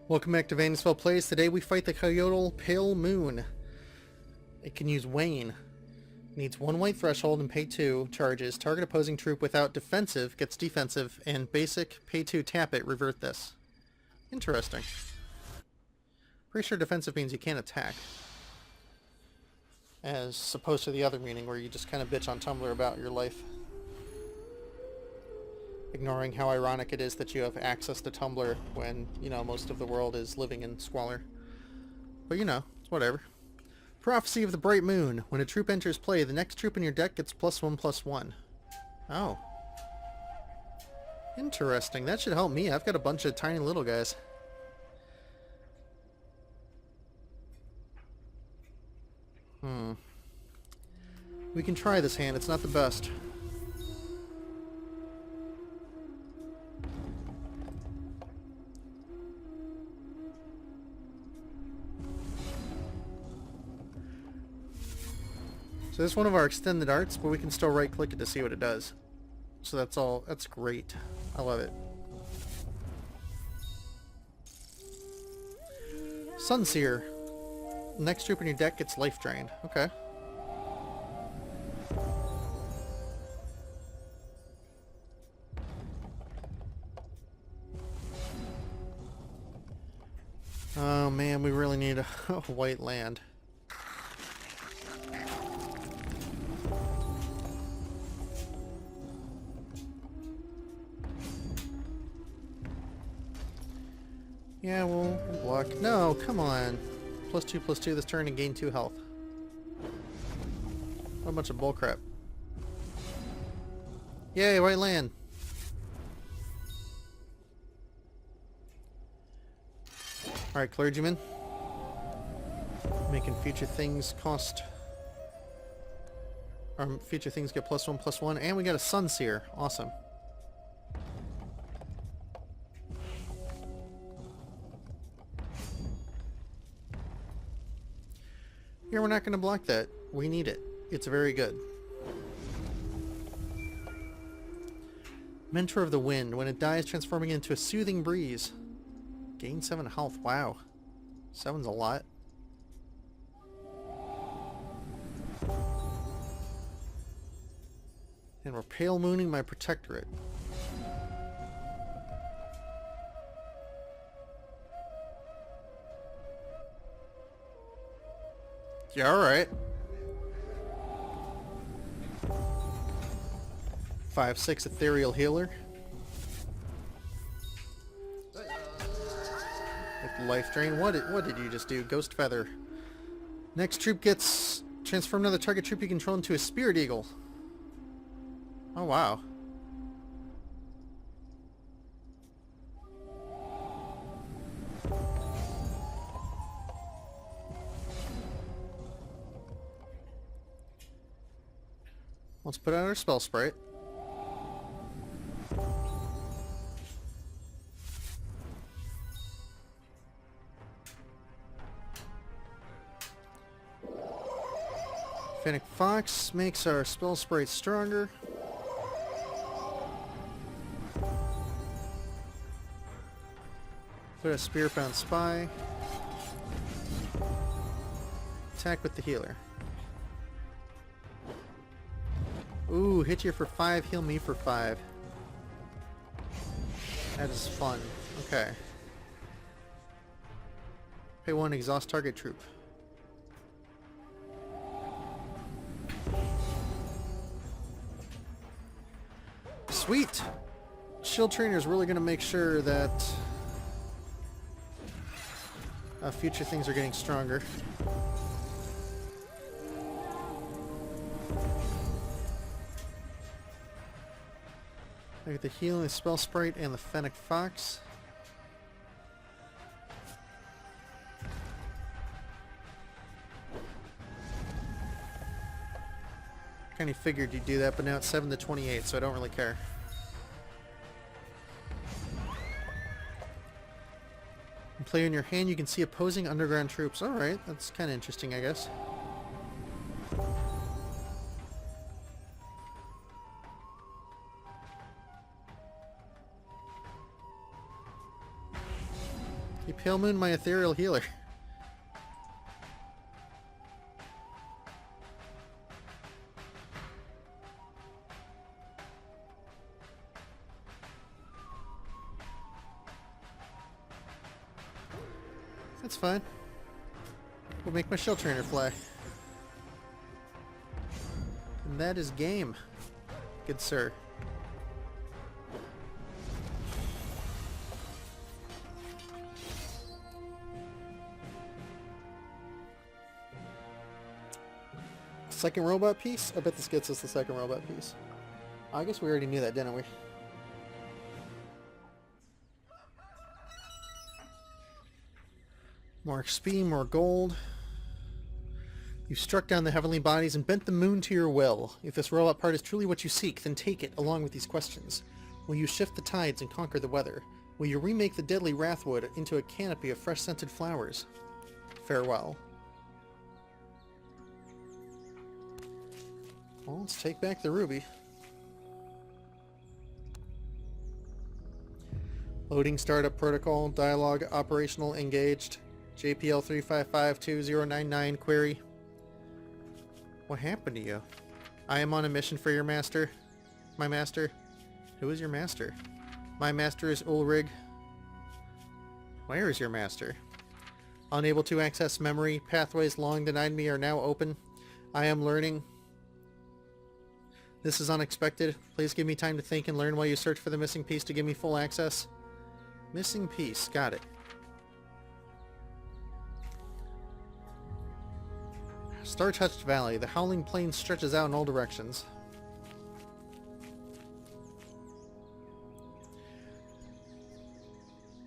Welcome back to Vandersfell Plays. Today we fight the coyotle Pale Moon. It can use Wayne. Needs 1 white threshold and pay 2 charges. Target opposing troop without defensive gets defensive, and basic pay 2 tap it, revert this. Interesting. Pretty sure defensive means you can't attack. As opposed to the other meaning where you just kind of bitch on Tumblr about your life. Ignoring how ironic it is that you have access to Tumblr when, you know, most of the world is living in squalor. But you know, it's whatever. Prophecy of the Bright Moon. When a troop enters play, the next troop in your deck gets +1/+1. Oh. Interesting. That should help me. I've got a bunch of tiny little guys. We can try this hand. It's not the best. So this is one of our extended arts, but we can still right click it to see what it does. So that's all. That's great. I love it. Sunseer. Next troop in your deck gets life drained. Okay. Oh man, we really need a white land. Yeah, we'll block. No, come on. +2/+2 this turn and gain 2 health. What a bunch of bullcrap. Yay, white land. Alright, clergyman. Making future things cost... Or future things get +1/+1, and we got a Sunseer. Awesome. Here, we're not going to block that. We need it. It's very good. Mentor of the Wind. When it dies, transforming into a soothing breeze. Gain 7 health. Wow. 7's a lot. And we're pale mooning my protectorate. Yeah, alright. 5/6 ethereal healer. With life drain. What did you just do? Ghost feather. Next troop gets transform another target troop you control into a spirit eagle. Oh wow. Let's put out our spell sprite. Fennec Fox makes our spell sprite stronger. Put a Spiritbound Spy. Attack with the healer. Ooh, hit you for 5, heal me for 5. That is fun. Okay. Pay 1, exhaust target troop. Sweet! Shield Trainer is really going to make sure that future things are getting stronger. I get the healing, the spell sprite, and the Fennec Fox. Kinda figured you'd do that, but now it's 7/28, so I don't really care. And play in your hand, you can see opposing underground troops. Alright, that's kinda interesting, I guess. You Pale Moon, my ethereal healer. That's fine. We'll make my shell trainer fly. And that is game. Good sir. Second robot piece? I bet this gets us the second robot piece. I guess we already knew that, didn't we? More XP, more gold. You struck down the heavenly bodies and bent the moon to your will. If this robot part is truly what you seek, then take it along with these questions. Will you shift the tides and conquer the weather? Will you remake the deadly wrathwood into a canopy of fresh-scented flowers? Farewell. Well, let's take back the ruby. Loading startup protocol, dialogue operational engaged. JPL 3552099 query. What happened to you? I am on a mission for your master. My master? Who is your master? My master is Ulrig. Where is your master? Unable to access memory. Pathways long denied me are now open. I am learning. This is unexpected. Please give me time to think and learn while you search for the missing piece to give me full access. Missing piece. Got it. Star-touched valley. The howling plain stretches out in all directions.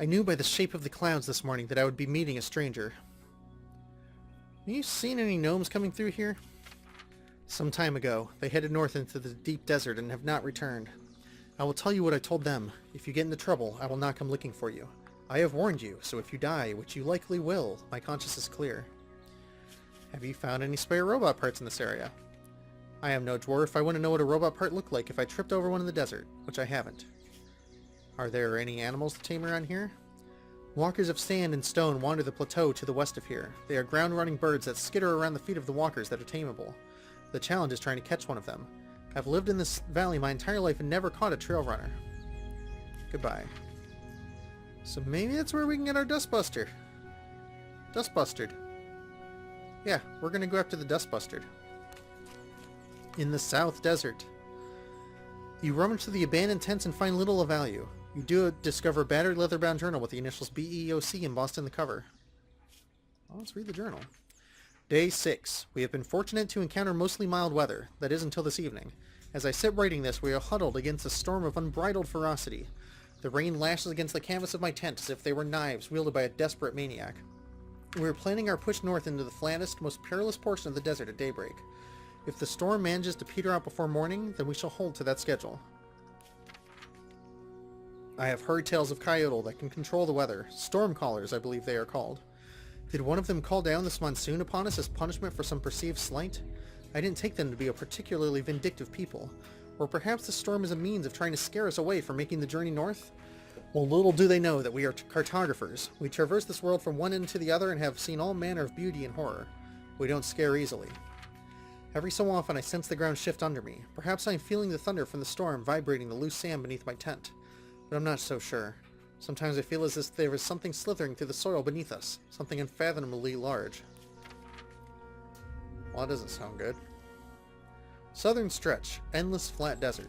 I knew by the shape of the clouds this morning that I would be meeting a stranger. Have you seen any gnomes coming through here? Some time ago, they headed north into the deep desert and have not returned. I will tell you what I told them. If you get into trouble, I will not come looking for you. I have warned you, so if you die, which you likely will, my conscience is clear. Have you found any spare robot parts in this area? I am no dwarf. I want to know what a robot part looked like if I tripped over one in the desert, which I haven't. Are there any animals to tame around here? Walkers of sand and stone wander the plateau to the west of here. They are ground-running birds that skitter around the feet of the walkers that are tameable. The challenge is trying to catch one of them. I've lived in this valley my entire life and never caught a trail runner. Goodbye. So maybe that's where we can get our Dustbuster. Dustbustered. Yeah, we're gonna go after the Dustbustered. In the South Desert. You rummage through the abandoned tents and find little of value. You do discover a battered leather-bound journal with the initials BEOC embossed in the cover. Well, let's read the journal. Day 6. We have been fortunate to encounter mostly mild weather. That is until this evening. As I sit writing this, we are huddled against a storm of unbridled ferocity. The rain lashes against the canvas of my tent as if they were knives wielded by a desperate maniac. We are planning our push north into the flattest, most perilous portion of the desert at daybreak. If the storm manages to peter out before morning, then we shall hold to that schedule. I have heard tales of coyotle that can control the weather. Storm callers, I believe they are called. Did one of them call down this monsoon upon us as punishment for some perceived slight? I didn't take them to be a particularly vindictive people. Or perhaps the storm is a means of trying to scare us away from making the journey north? Well, little do they know that we are cartographers. We traverse this world from one end to the other and have seen all manner of beauty and horror. We don't scare easily. Every so often I sense the ground shift under me. Perhaps I am feeling the thunder from the storm vibrating the loose sand beneath my tent. But I'm not so sure. Sometimes I feel as if there is something slithering through the soil beneath us. Something unfathomably large. Well, that doesn't sound good. Southern stretch. Endless flat desert.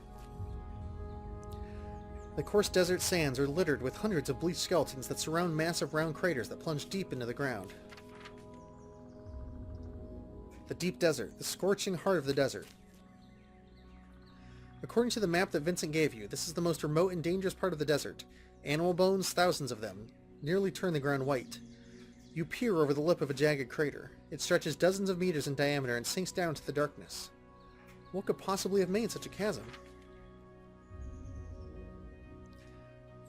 The coarse desert sands are littered with hundreds of bleached skeletons that surround massive round craters that plunge deep into the ground. The deep desert. The scorching heart of the desert. According to the map that Vincent gave you, this is the most remote and dangerous part of the desert. Animal bones, thousands of them, nearly turn the ground white. You peer over the lip of a jagged crater. It stretches dozens of meters in diameter and sinks down to the darkness. What could possibly have made such a chasm?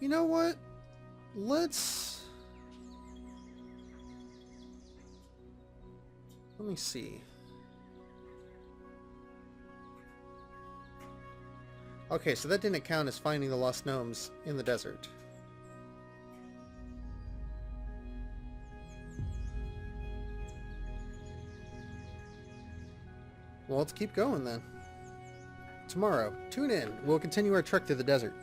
You know what? Let me see. Okay, so that didn't count as finding the lost gnomes in the desert. Well, let's keep going then. Tomorrow, tune in. We'll continue our trek through the desert.